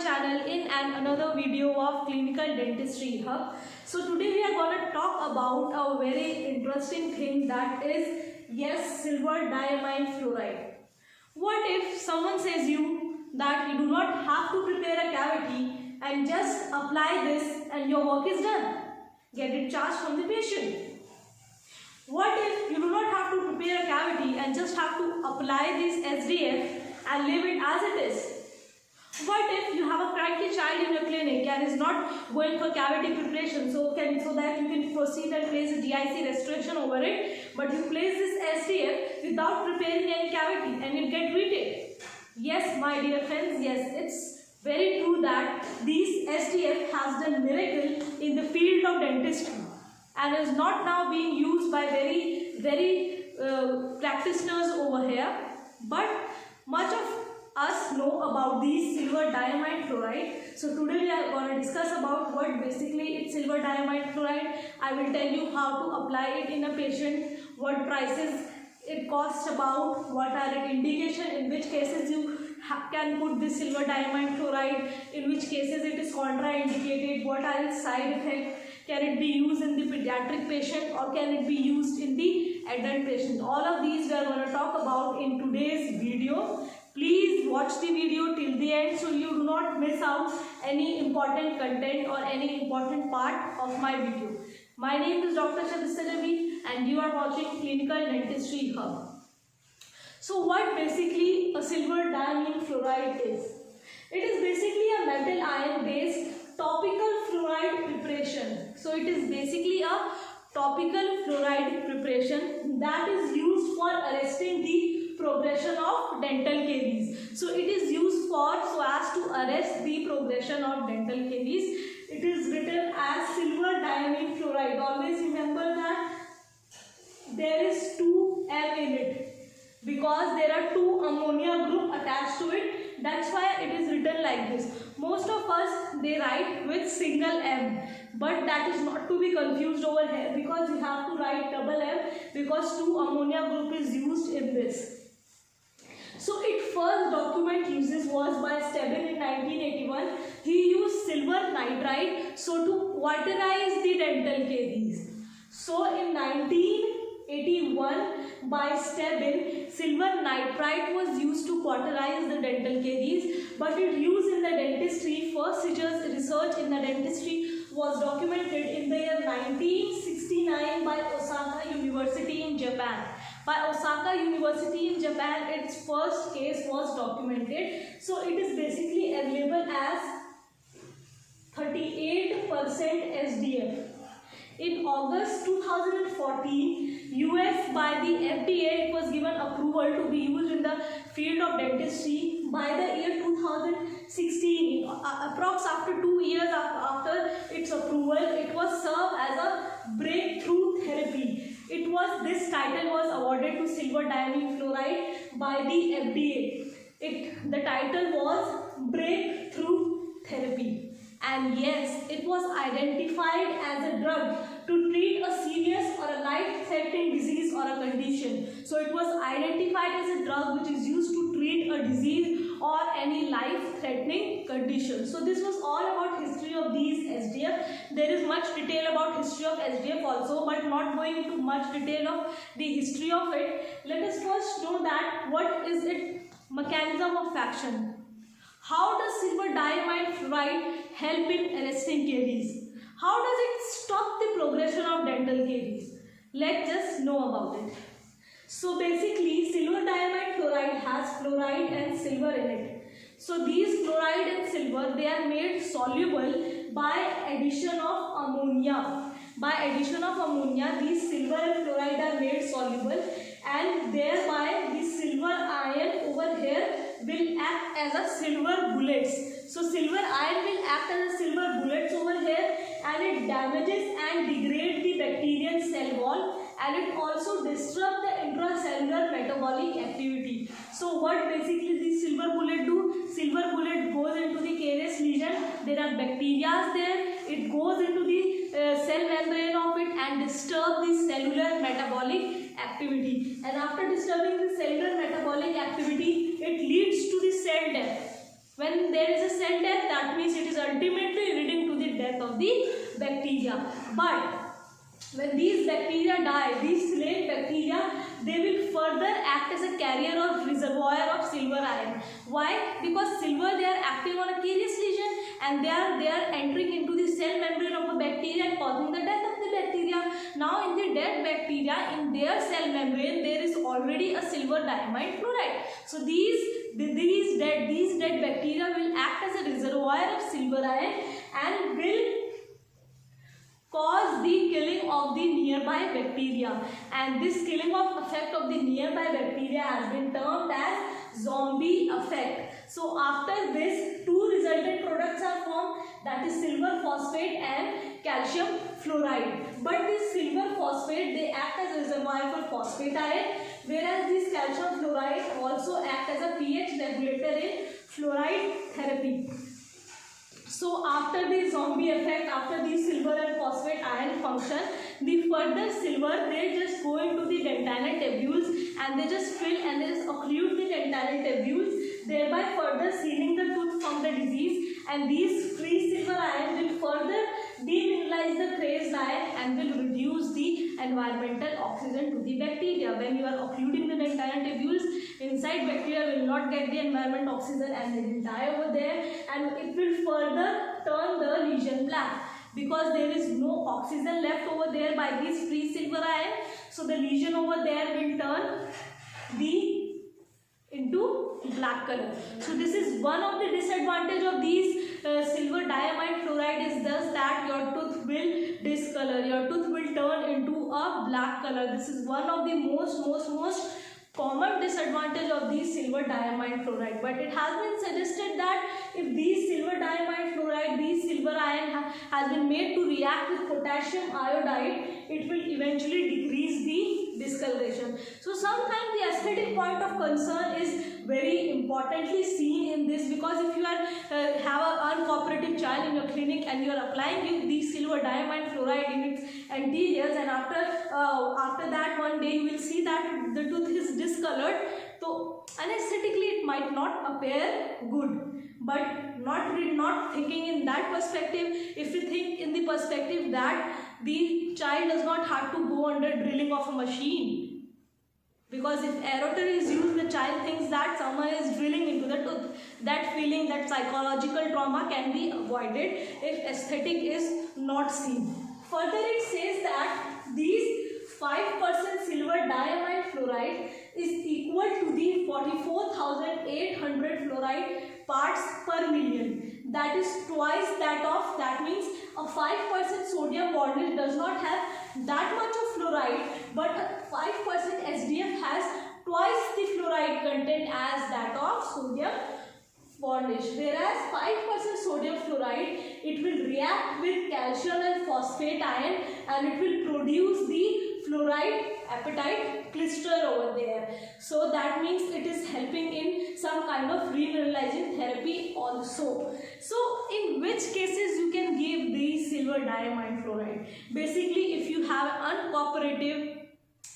channel in another video of Clinical Dentistry Hub. So today we are going to talk about a very interesting thing, that is, yes, silver diamine fluoride. What if someone says you that you do not have to prepare a cavity and just apply this and your work is done? Get it charged from the patient. What if you do not have to prepare a cavity and just have to apply this SDF and leave it as it is? What if you have a cranky child in your clinic and is not going for cavity preparation, so that you can proceed and place a DIC restriction over it, but you place this SDF without preparing any cavity and it get treated? Yes, my dear friends, yes, it's very true that this SDF has done miracle in the field of dentistry and is not now being used by very practitioners over here, but much of us know about these silver diamine fluoride. So today we are going to discuss about what basically it's silver diamine fluoride. I will tell you how to apply it in a patient, what prices it costs about, what are its indication, in which cases you can put this silver diamine fluoride, in which cases it is contraindicated, what are its side effects, can it be used in the pediatric patient or can it be used in the adult patient. All of these we are going to talk about in today's video. Please watch the video till the end so you do not miss out any important content or any important part of my video. My name is Dr. Chadista Ravi and you are watching Clinical Dentistry Hub. So what basically a silver diamine fluoride is? It is basically a metal ion based topical fluoride preparation. So it is basically a topical fluoride preparation that is used for arresting the progression of dental caries. So it is used so as to arrest the progression of dental caries. It is written as silver diamine fluoride. Always remember that there is 2M in it because there are 2 ammonia group attached to it. That's why it is written like this. Most of us, they write with single M, but that is not to be confused over here because you have to write double M because 2 ammonia group is used in this. So its first document uses was by Stebbin in 1981. He used silver nitride to cauterize the dental caries. So in 1981 by Stebbin, silver nitride was used to cauterize the dental caries, but its use in the dentistry, first research in the dentistry was documented in the year 1969 by Osaka University in Japan. By Osaka University in Japan, its first case was documented. So it is basically available as 38% SDF. In August 2014, US by the FDA, it was given approval to be used in the field of dentistry. By the year 2016, approx after 2 years after its approval, it was served as a breakthrough therapy. This title was awarded to silver diamine fluoride by the FDA. The title was breakthrough therapy. And yes, it was identified as a drug to treat a serious or a life-threatening disease or a condition. So it was identified as a drug which is used to treat a disease or any life-threatening condition. So this was all about history of these SDF. There is much detail about history of SDF also, but not going into much detail of the history of it. Let us first know that what is its mechanism of action. How does silver diamine fluoride help in arresting caries? How does it stop the progression of dental caries? Let's just know about it. So basically, silver diamine fluoride has fluoride and silver in it. So these fluoride and silver, they are made soluble by addition of ammonia. By addition of ammonia, these silver and fluoride are made soluble, and thereby the silver ion over here will act as a silver bullets. So silver ion will act as a silver bullets over here, and it damages and degrades the bacterial cell wall, and it also disrupts the intracellular metabolic activity. So what basically the silver bullet do? Silver bullet goes into the carious lesion. There are bacteria there. It goes into the cell membrane of it and disturb the cellular metabolic activity. And after disturbing the cellular metabolic activity, it leads to the cell death. When there is a cell death, that means it is ultimately leading to the death of the bacteria. But when these bacteria die, these slain bacteria, they will further act as a carrier or reservoir of silver ion. Why? Because silver, they are acting on a carious lesion, and they are entering into the cell membrane of a bacteria and causing the death of the bacteria. Now in the dead bacteria, in their cell membrane, there is already a silver diamine fluoride. So these dead bacteria will act as a reservoir of silver ion and will cause the killing of the nearby bacteria, and this killing of effect of the nearby bacteria has been termed as zombie effect. So after this, two resultant products are formed, that is silver phosphate and calcium fluoride. But this silver phosphate, they act as a reservoir for phosphate ion, whereas this calcium fluoride also act as a pH regulator in fluoride therapy. So after the zombie effect, after the silver and phosphate ion function, the further silver, they just go into the dentinal tubules and they just fill and they just occlude the dentinal tubules, thereby further sealing the tooth from the disease, and these free silver ion will further demineralize the crazed ion and will reduce the environmental oxygen to the bacteria. When you are occluding the dentinal tubules, inside bacteria will not get the environment oxygen and they will die over there, and it will further turn the lesion black because there is no oxygen left over there by this free silver ion. So the lesion over there will turn into black color. So this is one of the disadvantage of these silver diamine fluoride is thus that your tooth will discolor, your tooth will turn into a black color. This is one of the most common disadvantage of these silver diamine fluoride. But it has been suggested that if these silver diamine fluoride, these silver ion has been made to react with potassium iodide, it will eventually decrease the discoloration. So sometimes the aesthetic point of concern is very importantly seen in this, because if you are have an uncooperative child in your clinic and you are applying these silver diamine fluoride in its anteriors, and after that one day you will see that the tooth is discolored, so anesthetically it might not appear good. But not thinking in that perspective, if you think in the perspective that the child does not have to go under drilling of a machine, because if aerator is used, the child thinks that someone is drilling into the tooth. That feeling, that psychological trauma can be avoided if aesthetic is not seen. Further, it says that these 5% silver diamine fluoride is equal to the 44,800 fluoride parts per million. That is twice that of, that means a 5% sodium bondage does not have that much of fluoride, but a 5% SDF has twice the fluoride content as that of sodium bondage. Whereas 5% sodium fluoride, it will react with calcium and phosphate ion and it will produce the fluoride apatite crystal over there. So that means it is helping in some kind of remineralizing therapy also. So in which cases you can give the silver diamine fluoride? Basically, if you have uncooperative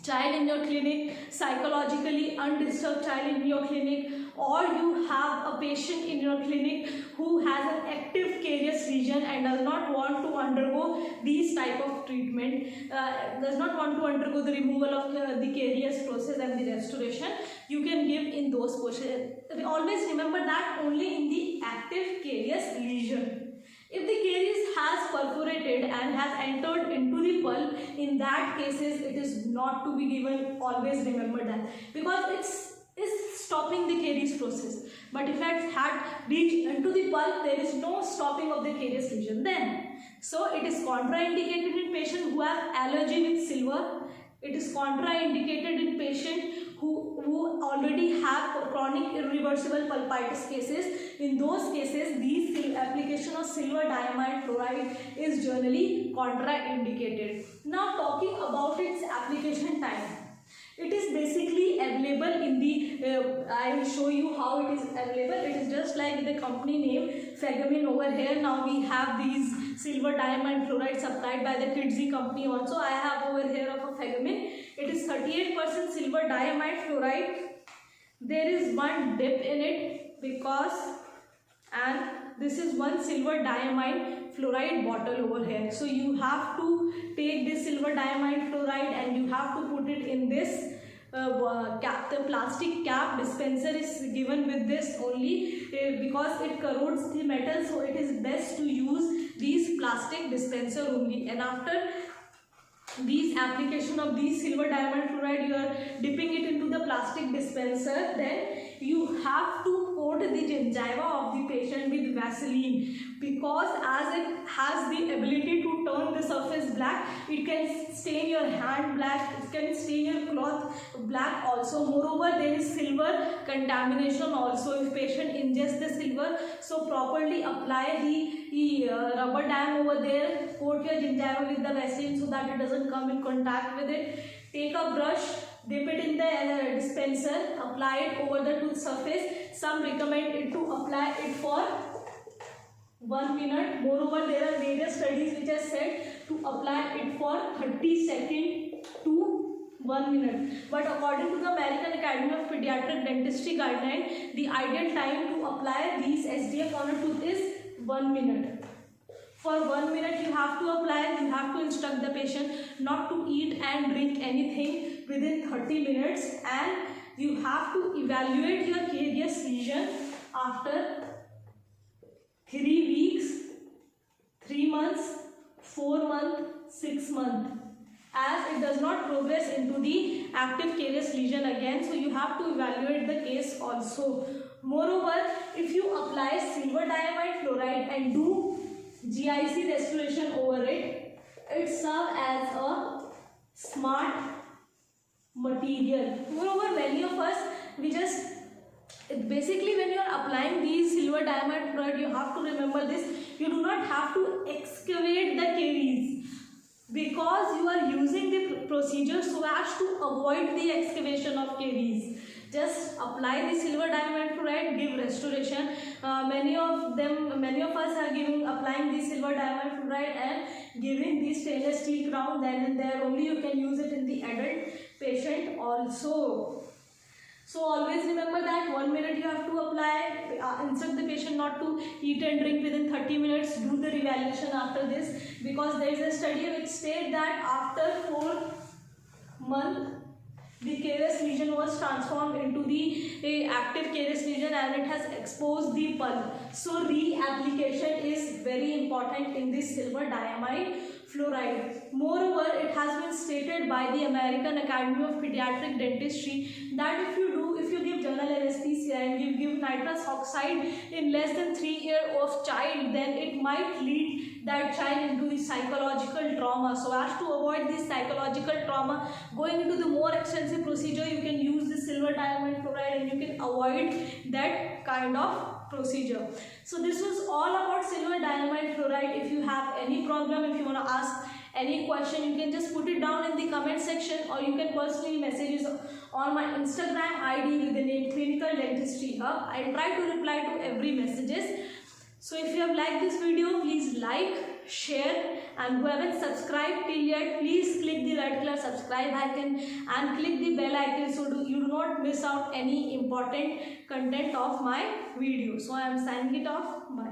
child in your clinic, psychologically undisturbed child in your clinic, or you have a patient in your clinic who has an active carious lesion and does not want to undergo these type of treatment, does not want to undergo the removal of the carious process and the restoration, you can give in those positions. Always remember that only in the active carious lesion. If the caries has perforated and has entered into the pulp, in that cases it is not to be given. Always remember that, because it's stopping the caries process. But if it had reached into the pulp, there is no stopping of the carious lesion then. So it is contraindicated in patients who have allergy with silver. It is contraindicated in patients who already have chronic irreversible pulpitis cases. In those cases, these application of silver diamine fluoride is generally contraindicated. Now talking about its application time. It is basically available in the, I will show you how it is available. It is just like the company name Phegamin over here. Now we have these silver diamine fluoride supplied by the Kidzi company also. I have over here of a Phegamin. It is 38% silver diamine fluoride. There is one dip in it because and this is one silver diamine fluoride bottle over here. So you have to take this silver diamine fluoride and you have to put it in this cap. The plastic cap dispenser is given with this only because it corrodes the metal, so it is best to use these plastic dispenser only. And after these application of these silver diamond fluoride, you are dipping it into the plastic dispenser. Then you have to coat the gingiva of the patient with Vaseline, because as it has the ability to turn the surface black, it can stain your hand black, it can stain your cloth black also. Moreover, there is silver contamination also if patient ingests the silver. So properly apply the rubber dam over there, coat your gingiva with the Vaseline so that it doesn't come in contact with it. Take a brush, dip it in the dispenser, apply it over the tooth surface. Some recommend it to apply it for 1 minute. Moreover, there are various studies which have said to apply it for 30 seconds to 1 minute. But according to the American Academy of Pediatric Dentistry guideline, the ideal time to apply these SDF on a tooth is 1 minute. For 1 minute you have to apply, you have to instruct the patient not to eat and drink anything within 30 minutes, and you have to evaluate your carious lesion after 3 weeks, 3 months, 4 months, 6 months, as it does not progress into the active carious lesion again. So you have to evaluate the case also. Moreover, if you apply silver diamide fluoride and do GIC restoration over it, it serves as a smart material. Moreover, many of us, basically when you are applying these silver diamide fluoride, you have to remember this: you do not have to excavate the caries, because you are using the procedure so as to avoid the excavation of caries. Just apply the silver diamond fluoride, give restoration. Many of us are applying the silver diamond fluoride and giving the stainless steel crown. Then and there only you can use it in the adult patient also. So always remember that 1 minute you have to apply. Instruct the patient not to eat and drink within 30 minutes. Do the revaluation after this, because there is a study which states that after 4 months the carious lesion was transformed into the active carious lesion and it has exposed the pulp. So reapplication is very important in this silver diamide fluoride. Moreover, it has been stated by the American Academy of Pediatric Dentistry that if you give general anesthesia and you give nitrous oxide in less than 3 years of child, then it might lead that child into the psychological trauma. So as to avoid this psychological trauma, going into the more extensive procedure, you can use the silver diamide fluoride and you can avoid that kind of procedure. So this was all about silver diamide fluoride. If you have any problem, if you want to ask any question, you can just put it down in the comment section, or you can personally message us on my Instagram ID with the name Clinical Dentistry Hub. I try to reply to every messages. So if you have liked this video, please like, share, and who haven't subscribed till yet, please click the red color subscribe icon and click the bell icon so you do not miss out any important content of my video. So I am signing it off. Bye.